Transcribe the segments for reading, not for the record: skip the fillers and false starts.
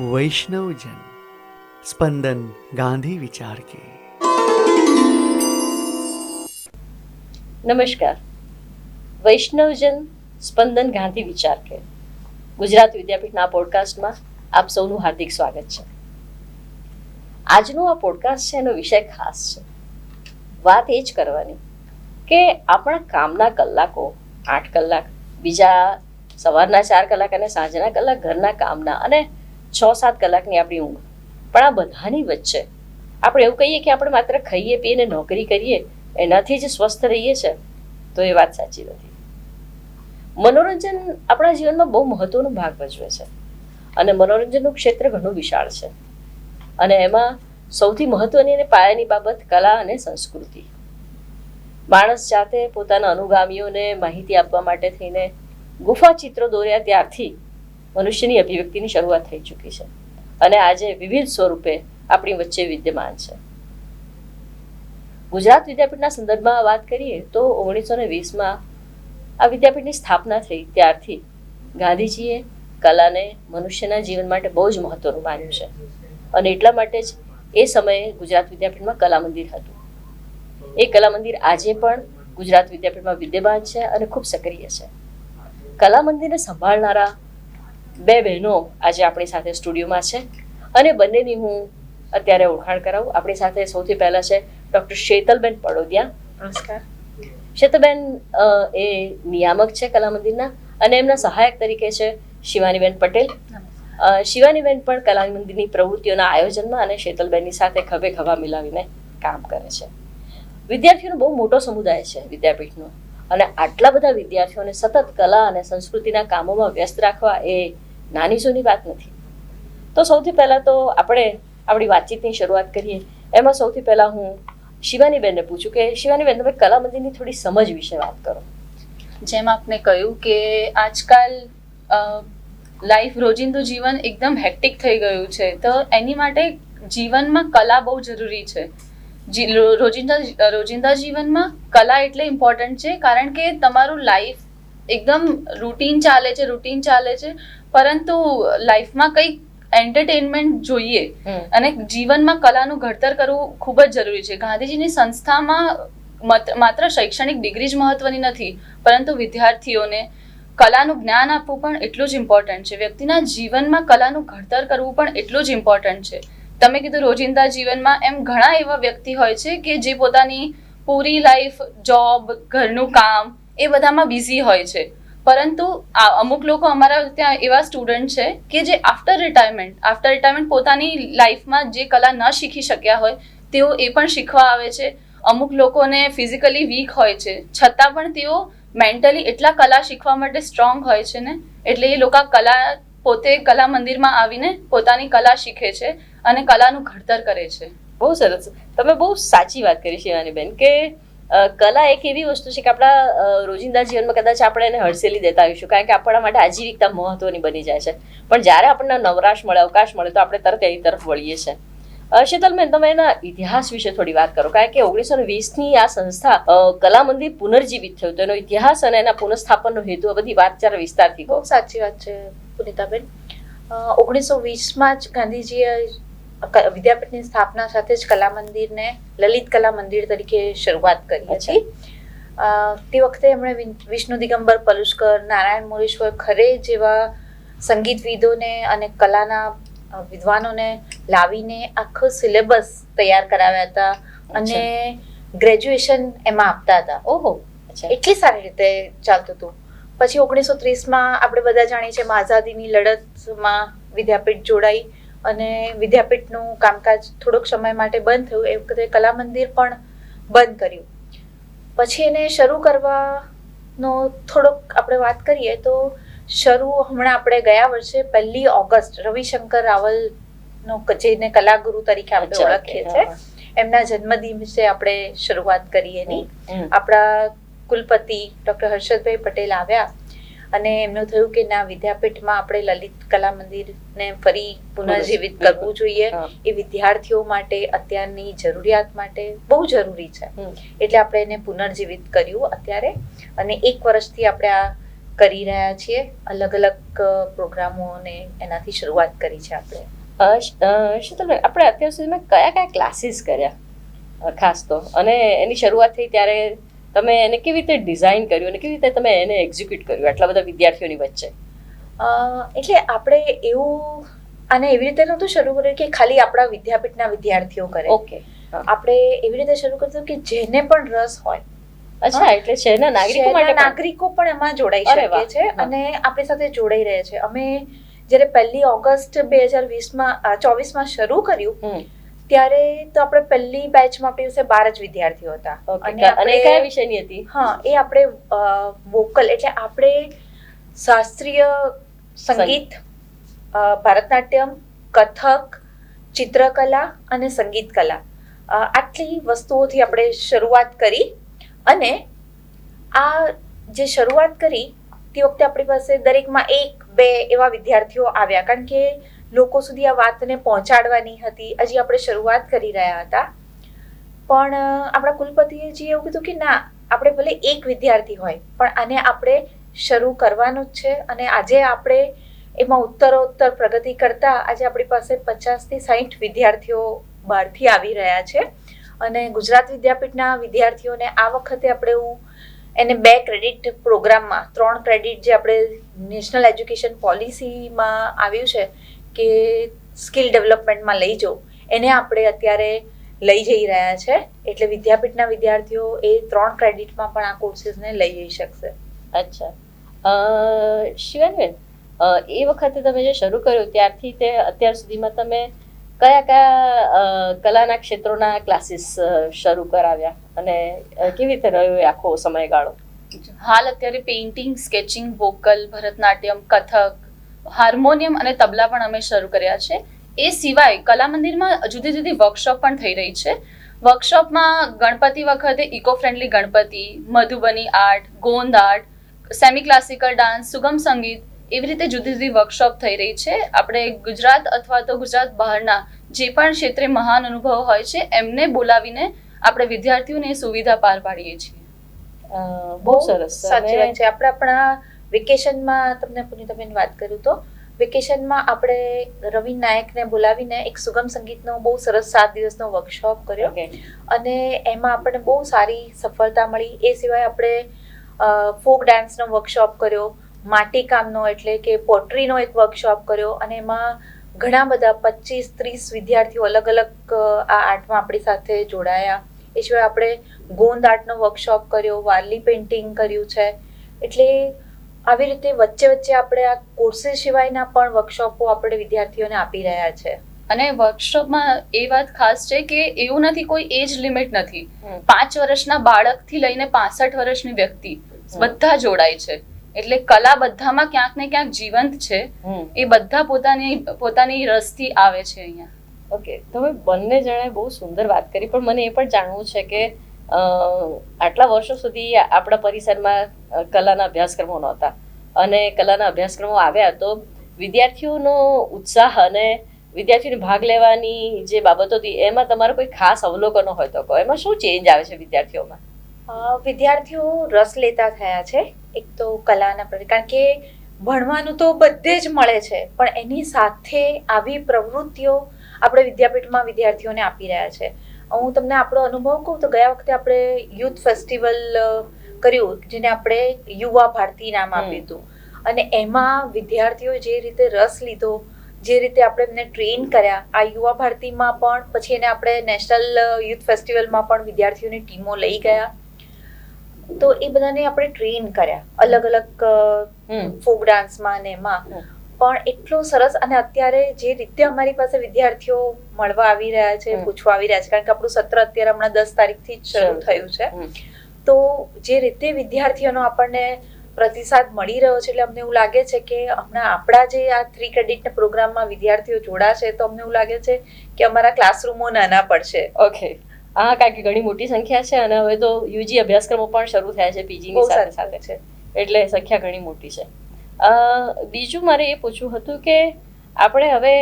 वैष्णवजन स्पंदन गांधी विचार के। નમસ્કાર. વૈષ્ણવજન સ્પંદન ગાંધી વિચાર કે ગુજરાત વિદ્યાપીઠના આ પોડકાસ્ટમાં આપ સૌનું હાર્દિક સ્વાગત છે. આજનો આ પોડકાસ્ટ છે, એનો વિષય ખાસ છે. વાત એ જ કરવાની કે આપણા કામના કલાકો 8 કલાક, બીજા સવારના 4 કલાક અને સાંજના કલાક ઘરના કામના અને 6-7 કલાકની આપણી ઊંઘ. પણ આ બધાની વચ્ચે આપણે એવું કહીએ કે આપણે માત્ર ખાઈએ પીને નોકરી કરીએ એનાથી જ સ્વસ્થ રહીએ છે, તો એ વાત સાચી નથી. મનોરંજન આપણા જીવનમાં બહુ મહત્વનો ભાગ ભજવે છે અને મનોરંજનનું ક્ષેત્ર ઘણું વિશાળ છે. અને એમાં સૌથી મહત્વની અને પાયાની બાબત કલા અને સંસ્કૃતિ. માણસ જાતે પોતાના અનુગામીઓને માહિતી આપવા માટે થઈને ગુફા ચિત્રો દોર્યા ત્યારથી મનુષ્યની અભિવ્યક્તિની શરૂઆત થઈ ચૂકી છે અને આજે વિવિધ સ્વરૂપે આપણી વચ્ચે વિદ્યમાન છે. ગુજરાત વિદ્યાપીઠના સંદર્ભમાં વાત કરીએ તો 1920માં આ વિદ્યાપીઠની સ્થાપના થઈ ત્યારથી ગાંધીજીએ કલાને મનુષ્યના જીવન માટે બહુ જ મહત્વનું માન્યું છે અને એટલા માટે જ એ સમયે ગુજરાત વિદ્યાપીઠમાં કલા મંદિર હતું. એ કલા મંદિર આજે પણ ગુજરાત વિદ્યાપીઠમાં વિદ્યમાન છે અને ખૂબ સક્રિય છે. કલા મંદિરને સંભાળનારા 2 બહેનો આજે આપણી સાથે સ્ટુડિયોમાં છે અને બંનેની હું અત્યારે ઓળખાણ કરાવું. આપણી સાથે સૌથી પહેલા છે ડૉક્ટર શેતલબેન પડોદિયા. નમસ્કાર. શેતલબેન એ નિયામક છે કલા મંદિરના અને એમના સહાયક તરીકે છે શિવાનીબેન પટેલ. શિવાનીબેન પણ કલા મંદિરની પ્રવૃત્તિઓના આયોજનમાં અને શેતલબેનની સાથે ખભે ખભા મિલાવીને કામ કરે છે. વિદ્યાર્થીઓનો બહુ મોટો સમુદાય છે વિદ્યાપીઠનો અને આટલા બધા વિદ્યાર્થીઓને સતત કલા અને સંસ્કૃતિના કામોમાં વ્યસ્ત રાખવા એ નાની સૂની વાત નથી. તો સૌથી પહેલાં તો આપણે આપણી વાતચીતની શરૂઆત કરીએ. એમાં સૌથી પહેલાં હું શિવાનીબેનને પૂછું કે શિવાનીબેન, તમે કલા મંદિરની થોડી સમજ વિશે વાત કરો. જેમ આપને કહ્યું કે આજકાલ લાઈફ, રોજિંદુ જીવન એકદમ હેક્ટિક થઈ ગયું છે, તો એની માટે જીવનમાં કલા બહુ જરૂરી છે. રોજિંદા જીવનમાં કલા એટલે ઇમ્પોર્ટન્ટ છે કારણ કે તમારું લાઈફ એકદમ રૂટીન ચાલે છે, પરંતુ લાઈફમાં કંઈક એન્ટરટેનમેન્ટ જોઈએ અને જીવનમાં કલાનું ઘડતર કરવું ખૂબ જ જરૂરી છે. ગાંધીજીની સંસ્થામાં માત્ર શૈક્ષણિક ડિગ્રી જ મહત્વની નથી, પરંતુ વિદ્યાર્થીઓને કલાનું જ્ઞાન આપવું પણ એટલું જ ઇમ્પોર્ટન્ટ છે. વ્યક્તિના જીવનમાં કલાનું ઘડતર કરવું પણ એટલું જ ઇમ્પોર્ટન્ટ છે. તમે કીધું રોજિંદા જીવનમાં, એમ ઘણા એવા વ્યક્તિ હોય છે કે જે પોતાની પૂરી લાઈફ જોબ, ઘરનું કામ એ બધામાં બિઝી હોય છે, પરંતુ અમુક લોકો અમારા ત્યાં એવા સ્ટુડન્ટ છે કે જે આફ્ટર રિટાયરમેન્ટ પોતાની લાઈફમાં જે કલા ન શીખી શક્યા હોય તેઓ એ પણ શીખવા આવે છે. અમુક લોકોને ફિઝિકલી વીક હોય છે, છતાં પણ તેઓ મેન્ટલી એટલા કલા શીખવા માટે સ્ટ્રોંગ હોય છે ને, એટલે એ લોકો પોતે કલા મંદિરમાં આવીને પોતાની કલા શીખે છે અને કલાનું ઘડતર કરે છે. બહુ સરસ. તમે બહુ સાચી વાત કરી શિવાનીબેન કે કલા એક એવી વસ્તુ છે કે આપણા રોજિંદા જીવનમાં કદાચ આપણે એને હડસેલી દેતા આવીશું કારણ કે આપણા માટે આજીવિકતા મહત્વની બની જાય છે, પણ જ્યારે આપણને નવરાશ મળે, અવકાશ મળે તો આપણે તરત એની તરફ વળીએ છીએ. શીતલબેન, તમે એના ઇતિહાસ વિશે થોડી વાત કરો કારણ કે 1920ની આ સંસ્થા કલા મંદિર પુનર્જીવિત થયું, તો એનો ઇતિહાસ અને એના પુનઃસ્થાપનનો હેતુ, આ બધી વાત જરા વિસ્તારથી કહો. સાચી વાત છે પુનિતાબેન. 1920માં જ ગાંધીજીએ વિદ્યાપીઠની સ્થાપના સાથે જ કલા મંદિરને લલિત કલા મંદિર તરીકે શરૂઆત કરી હતી. તે વખતે એમણે વિષ્ણુ દિગંબર પલુશકર, નારાયણ મોરેશ્વર ખરે જેવા સંગીતવિદોને અને કલાના વિદ્વાનોને લાવીને આખો સિલેબસ તૈયાર કરાવ્યા હતા અને ગ્રેજ્યુએશન એમાં આપતા હતા. ઓહો, એટલી સારી રીતે ચાલતું હતું. પછી 1930માં આપણે બધા જાણીએ છીએ આઝાદીની લડતમાં વિદ્યાપીઠ જોડાઈ અને વિદ્યાપીઠનું કામકાજ થોડોક સમય માટે બંધ થયું. એ વખતે કલા મંદિર પણ બંધ કર્યું. પછી એને શરૂ કરવાનો થોડોક આપણે વાત કરીએ તો હમણાં આપણે ગયા વર્ષે 1 ઓગસ્ટ રવિશંકર રાવલનો, જેને કલાગુરુ તરીકે આપણે ઓળખીએ છીએ, એમના જન્મદિવસે આપણે શરૂઆત કરી એની. આપણા કુલપતિ ડૉક્ટર હર્ષદભાઈ પટેલ આવ્યા અને એમનું થયું કે ના, વિદ્યાપીઠમાં આપણે લલિત કલા મંદિરને ફરી પુનર્જીવિત કરવું જોઈએ. એ વિદ્યાર્થીઓ માટે અત્યારની જરૂરિયાત માટે બહુ જરૂરી છે, એટલે આપણે એને પુનર્જીવિત કર્યું અત્યારે. અને 1 વર્ષથી આપણે આ કરી રહ્યા છીએ. અલગ અલગ પ્રોગ્રામોને એનાથી શરૂઆત કરી છે આપણે. શીતલભાઈ, આપણે અત્યાર સુધીમાં કયા કયા ક્લાસીસ કર્યા ખાસ તો, અને એની શરૂઆત થઈ ત્યારે તમે એને કેવી રીતે ડિઝાઇન કર્યું અને કેવી રીતે તમે એને એક્ઝિક્યુટ કર્યું આટલા બધા વિદ્યાર્થીઓની વચ્ચે? એટલે આપણે એવું આને એવી રીતે નહોતું શરૂ કર્યું કે ખાલી આપણા વિદ્યાપીઠના વિદ્યાર્થીઓ કરે. ઓકે, આપણે એવી રીતે શરૂ કર્યું કે જેને પણ રસ હોય, અચ્છા, એટલે શહેરના નાગરિકો માટે પણ? નાગરિકો પણ એમાં જોડાઈ અરે વાહ. શકે છે અને આપણી સાથે જોડાઈ રહે છે. અમે જ્યારે 1 ઓગસ્ટ 2024માં શરૂ કર્યું ત્યારે તો આપણે પહેલી બેચમાં આપણી પાસે 12 જ વિદ્યાર્થીઓ હતા. અને કયા વિષયની હતી? હા, એ આપણે વોકલ એટલે આપણે શાસ્ત્રીય સંગીત, ભરતનાટ્યમ, કથક, ચિત્રકલા અને સંગીત કલા, આટલી વસ્તુઓથી આપણે શરૂઆત કરી. અને આ જે શરૂઆત કરી તે વખતે આપણી પાસે દરેકમાં 1-2 એવા વિદ્યાર્થીઓ આવ્યા, કારણ કે લોકો સુધી આ વાતને પહોંચાડવાની હતી. હજી આપણે શરૂઆત કરી રહ્યા હતા, પણ આપણા કુલપતિજી એવું કીધું કે ના, આપણે ભલે 1 વિદ્યાર્થી હોય પણ આને આપણે શરૂ કરવાનું જ છે. અને આજે આપણે એમાં ઉત્તરોત્તર પ્રગતિ કરતા આજે આપણી પાસે 50 થી 60 વિદ્યાર્થીઓ બહારથી આવી રહ્યા છે. અને ગુજરાત વિદ્યાપીઠના વિદ્યાર્થીઓને આ વખતે આપણે એને 2 ક્રેડિટ પ્રોગ્રામમાં 3 ક્રેડિટ જે આપણે નેશનલ એજ્યુકેશન પોલિસીમાં આવ્યું છે કે સ્કિલ ડેવલપમેન્ટમાં લઈ જાઓ, એને આપણે અત્યારે લઈ જઈ રહ્યા છે. એટલે વિદ્યાપીઠના વિદ્યાર્થીઓ એ 3 ક્રેડિટમાં પણ આ કોર્સીસને લઈ જઈ શકશે. અચ્છા, શિવાનીબેન, એ વખતે તમે જે શરૂ કર્યું ત્યારથી તે અત્યાર સુધીમાં તમે કયા કયા કલાના ક્ષેત્રોના ક્લાસીસ શરૂ કરાવ્યા અને કેવી રીતે રહ્યો એ આખો સમયગાળો? હાલ અત્યારે painting, sketching, vocal, Bharatanatyam, Kathak, harmonium અને તબલા પણ અમે શરૂ કર્યા છે. એ સિવાય કલા મંદિરમાં જુદી જુદી વર્કશોપ પણ થઈ રહી છે. વર્કશોપમાં ગણપતિ વખતે eco friendly Ganpati, Madhubani art, Gond art, semi classical dance, સુગમ સંગીત, એવી રીતે જુદી જુદી વર્કશોપ થઈ રહી છે. આપણે ગુજરાત અથવા તો ગુજરાત બહારના જે પણ ક્ષેત્રે મહાન અનુભવો હોય છે એમને બોલાવીને આપણે વિદ્યાર્થીઓને સુવિધા પાર પાડીએ છીએ. બહુ સરસ. સાચી વાત છે. આપણે આપણા વેકેશનમાં તમને પુનિતાબેન વાત કરું તો વેકેશનમાં આપણે રવિન નાયકને બોલાવીને એક સુગમ સંગીતનો બહુ સરસ 7 દિવસનો વર્કશોપ કર્યો અને એમાં આપણને બહુ સારી સફળતા મળી. એ સિવાય આપણે ફોક ડાન્સનો વર્કશોપ કર્યો, માટીકામનો એટલે કે પોટરીનો એક વર્કશોપ કર્યો અને એમાં ઘણા બધા 25-30 વિદ્યાર્થીઓ અલગ અલગ આ આર્ટમાં આપણી સાથે જોડાયા. એ સિવાય આપણે ગોંદ આર્ટનો વર્કશોપ કર્યો, વારલી પેઇન્ટિંગ કર્યું છે. એટલે આવી રીતે વચ્ચે વચ્ચે આપણે આ કોર્સીસ સિવાયના પણ વર્કશોપો આપણે વિદ્યાર્થીઓને આપી રહ્યા છે. અને વર્કશોપમાં એ વાત ખાસ છે કે એવું નથી, કોઈ એજ લિમિટ નથી. 5 વર્ષના બાળકથી લઈને 65 વર્ષની વ્યક્તિ બધા જોડાય છે. એટલે કલા બધામાં ક્યાંક ને ક્યાંક જીવંત છે. એ બધા પોતાની રસથી આવે છે અહીંયા. ઓકે, તમે બંને જણાએ બહુ સુંદર વાત કરી, પણ મને એ પણ જાણવું છે કે આટલા વર્ષો સુધી આપણા પરિસરમાં કલાના અભ્યાસક્રમો નહોતા અને કલાના અભ્યાસક્રમો આવ્યા તો વિદ્યાર્થીઓનો ઉત્સાહ અને વિદ્યાર્થીઓને ભાગ લેવાની જે બાબતો હતી એમાં તમારો કોઈ ખાસ અવલોકનો હોય તો કહો. એમાં શું ચેન્જ આવે છે વિદ્યાર્થીઓમાં? વિદ્યાર્થીઓ રસ લેતા થયા છે એક તો કલાના પ્રતિ, કારણ કે ભણવાનું તો બધે જ મળે છે પણ એની સાથે આવી પ્રવૃત્તિઓ આપણે વિદ્યાપીઠમાં વિદ્યાર્થીઓને આપી રહ્યા છે. હું તમને આપણો અનુભવ કહું તો ગયા વખતે આપણે યુથ ફેસ્ટિવલ કર્યું જેને આપણે યુવા ભારતી નામ આપ્યું હતું અને એમાં વિદ્યાર્થીઓ જે રીતે રસ લીધો, જે રીતે આપણે એમને ટ્રેન કર્યા આ યુવા ભારતીમાં પણ, પછી એને આપણે નેશનલ યુથ ફેસ્ટિવલમાં પણ વિદ્યાર્થીઓની ટીમો લઈ ગયા તો એ બધાને આપણે ટ્રેન કર્યા અલગ અલગ ફોક ડાન્સમાં ને એમાં પણ એટલો સરસ. અને અત્યારે જે રીતે અમારી પાસે વિદ્યાર્થીઓ મળવા આવી રહ્યા છે, પૂછવા આવી રહ્યા છે, કારણ કે આપણું સત્ર અત્યારે હમણાં 10 તારીખથી જ શરૂ થયું છે, તો જે રીતે વિદ્યાર્થીઓનો આપણને પ્રતિસાદ મળી રહ્યો છે એટલે અમને એવું લાગે છે કે હમણાં આપણા જે આ 3 ક્રેડિટના પ્રોગ્રામમાં વિદ્યાર્થીઓ જોડાશે તો અમને એવું લાગે છે કે અમારા ક્લાસરૂમો નાના પડશે. ઓકે, હા, કારણ કે ઘણી મોટી સંખ્યા છે અને હવે તો યુજી અભ્યાસક્રમો પણ શરૂ થયા છે પીજીની સાથે સાથે છે એટલે સંખ્યા ઘણી મોટી છે. બીજું મારે એ પૂછવું હતું કે આપણે હવે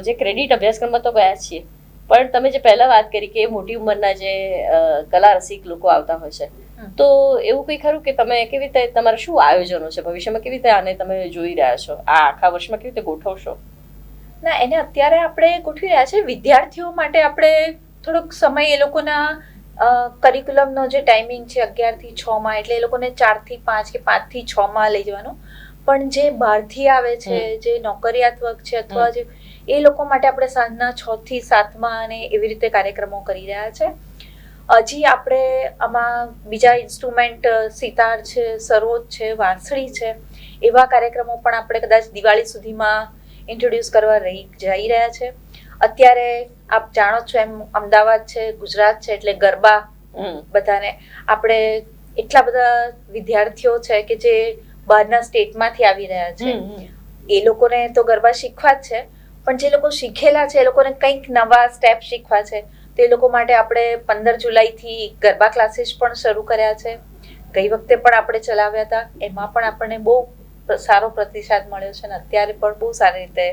જે ક્રેડિટ અભ્યાસક્રમમાં તો ગયા છીએ પણ તમે જે પહેલા વાત કરી કે મોટી ઉંમરના જે કલા રસિક લોકો આવતા હોય છે તો એવું કંઈ ખરું કે તમે કેવી રીતે તમારા શું આયોજનો છે ભવિષ્યમાં, કેવી રીતે આને તમે જોઈ રહ્યા છો, આ આખા વર્ષમાં કેવી રીતે ગોઠવશો? ના, એને અત્યારે આપણે ગોઠવી રહ્યા છે. વિદ્યાર્થીઓ માટે આપણે થોડોક સમય એ લોકોના કરિક્યુલમનો જે ટાઈમિંગ છે 11 થી 6 માં, એટલે એ લોકોને 4 થી 5 કે 5 થી 6 માં લઈ જવાનું. પણ જે બહારથી આવે છે, જે નોકરિયાત વર્ગ છે અથવા જે એ લોકો માટે આપણે સાંજના 6 થી 7 માં અને એવી રીતે કાર્યક્રમો કરી રહ્યા છે. હજી આપણે આમાં બીજા ઇન્સ્ટ્રુમેન્ટ સિતાર છે, સરોદ છે, વાંસળી છે, એવા કાર્યક્રમો પણ આપણે કદાચ દિવાળી સુધીમાં ઇન્ટ્રોડ્યુસ કરવા જઈ રહ્યા છે. અત્યારે આપ જાણો છો એમ અમદાવાદ છે, ગુજરાત છે, એટલે ગરબા બધાને આપણે એટલા બધા વિદ્યાર્થીઓ છે કે જે બહારના સ્ટેટમાંથી આવી રહ્યા છે. એ લોકોને તો ગરબા શીખવા જ છે, પણ જે લોકો શીખેલા છે એ લોકોને કંઈક નવા સ્ટેપ શીખવા છે. તો એ લોકો માટે આપણે 15 જુલાઈથી ગરબા ક્લાસીસ પણ શરૂ કર્યા છે. ગઈ વખતે પણ આપણે ચલાવ્યા હતા, એમાં પણ આપણને બહુ સારો પ્રતિસાદ મળ્યો છે અને અત્યારે પણ બહુ સારી રીતે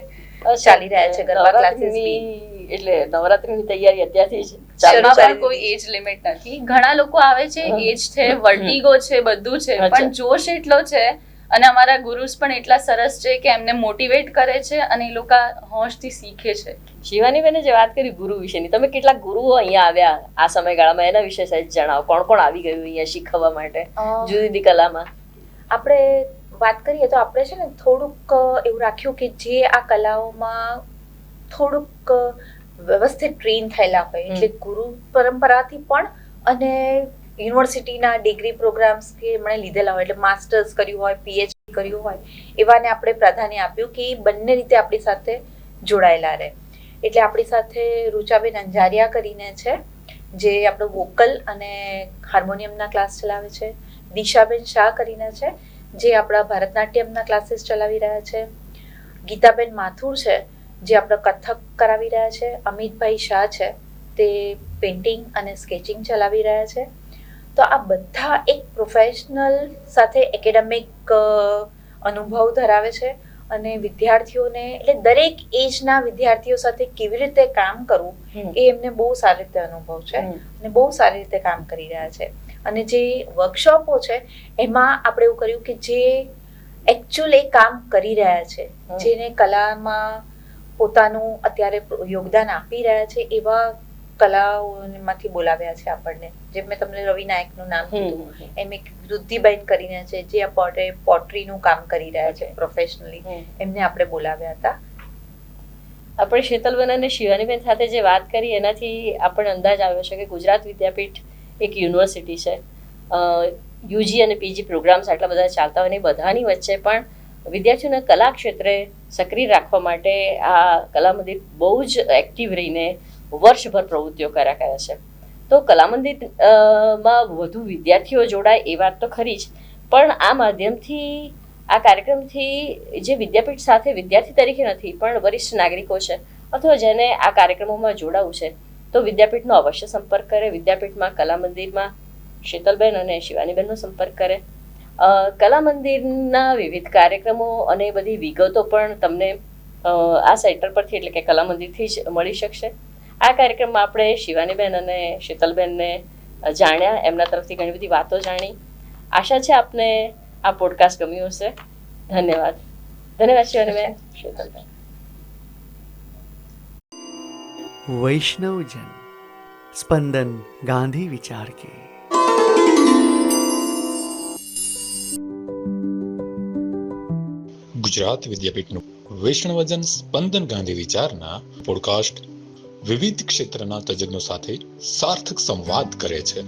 ચાલી રહ્યા છે ગરબા ક્લાસીસ. એટલે નવરાત્રીની તૈયારી અત્યારથી જ એમાં પણ કોઈ એજ લિમિટ નથી. ઘણા લોકો આવે છે, એજ છે, વર્ટિગો છે, બધું છે, પણ જોશ એટલો છે અને અમારા ગુરુસ પણ એટલા સરસ છે કે એમને મોટિવેટ કરે છે અને એ લોકો હોશથી શીખે છે. શિવાની બેને જે વાત કરી ગુરુ વિશેની, તમે કેટલાક ગુરુઓ અહીંયા આવ્યા આ સમયગાળામાં, એના વિશે સહેજ જણાવો. કોણ કોણ આવી ગયું અહીંયા શીખવવા માટે જુદી જુદી કલામાં? આપણે વાત કરીએ તો આપણે છે ને થોડુંક એવું રાખ્યું કે જે આ કલાઓમાં થોડુંક વ્યવસ્થિત ટ્રેન થયેલા હોય, એટલે ગુરુ પરંપરાથી પણ અને યુનિવર્સિટીના ડિગ્રી પ્રોગ્રામ્સ કે એમણે લીધેલા હોય, એટલે માસ્ટર્સ કર્યું હોય, પીએચડી કર્યું હોય, એવાને આપણે પ્રાધાન્ય આપ્યું કે એ બંને રીતે આપણી સાથે જોડાયેલા રહે. એટલે આપણી સાથે રૂચાબેન અંજારિયા કરીને છે, જે આપણો વોકલ અને હાર્મોનિયમના ક્લાસ ચલાવે છે. દિશાબેન શાહ કરીને છે, જે આપણા ભરતનાટ્યમના ક્લાસીસ ચલાવી રહ્યા છે. ગીતાબેન માથુર છે, જે આપણે કથક કરાવી રહ્યા છે. અમિતભાઈ શાહ છે, તે પેઇન્ટિંગ અને સ્કેચિંગ ચલાવી રહ્યા છે. તો આ બધા એક પ્રોફેશનલ સાથે એકેડેમિક અનુભવ ધરાવે છે અને વિદ્યાર્થીઓને, એટલે દરેક એજના વિદ્યાર્થીઓ સાથે કેવી રીતે કામ કરવું એ એમને બહુ સારી રીતે અનુભવ છે અને બહુ સારી રીતે કામ કરી રહ્યા છે. અને જે વર્કશોપો છે એમાં આપણે એવું કર્યું કે જે એકચ્યુઅલ એ કામ કરી રહ્યા છે, જેને કલામાં પોતાનું અત્યારે યોગદાન આપી રહ્યા છે, એવા કલાઓમાંથી બોલાવ્યા છે આપણને. જેમ મેં તમને રવિ નાયકનું નામ કીધું, એમ એક વૃદ્ધિબેન કરીને છે, જે પોટ્રીનું કામ કરી રહ્યા છે પ્રોફેશનલી, એમને આપણે બોલાવ્યા હતા. આપણે શીતલબેન અને શિવાનીબેન સાથે જે વાત કરી એનાથી આપણને અંદાજ આવ્યો છે કે ગુજરાત વિદ્યાપીઠ એક યુનિવર્સિટી છે. યુજી અને પીજી પ્રોગ્રામ્સ આટલા બધા ચાલતા હોય ને બધાની વચ્ચે પણ વિદ્યાર્થીઓને કલા ક્ષેત્રે સક્રિય રાખવા માટે આ કલા મંદિર બહુ જ એક્ટિવ રહીને વર્ષભર પ્રવૃત્તિઓ કર્યા કરે છે. તો કલા મંદિરમાં વધુ વિદ્યાર્થીઓ જોડાય એ વાત તો ખરી જ, પણ આ માધ્યમથી, આ કાર્યક્રમથી જે વિદ્યાપીઠ સાથે વિદ્યાર્થી તરીકે નથી પણ વરિષ્ઠ નાગરિકો છે અથવા જેને આ કાર્યક્રમોમાં જોડાવું છે, તો વિદ્યાપીઠનો અવશ્ય સંપર્ક કરે. વિદ્યાપીઠમાં કલા મંદિરમાં શીતલબેન અને શિવાનીબેનનો સંપર્ક કરે. કલા મંદિરના વિવિધ કાર્યક્રમો અને બધી વિગતો પણ તમને આ સાઇટ પરથી, એટલે કે કલા મંદિરથી જ મળી શકશે. આ કાર્યક્રમમાં આપણે શિવાનીબેન અને શીતલબેનને જાણ્યા, એમના તરફથી ઘણી બધી વાતો જાણી. આશા છે આપને આ પોડકાસ્ટ ગમ્યું હશે. ધન્યવાદ. ધન્યવાદ શિવાનીબેન, શીતલબેન. वैष्णवजन स्पंदन गांधी विचार के. ગુજરાત વિદ્યાપીઠનું વૈષ્ણવજન સ્પંદન ગાંધી વિચારના પોડકાસ્ટ વિવિધ ક્ષેત્રના તજજ્ઞો સાથે સાર્થક સંવાદ કરે છે.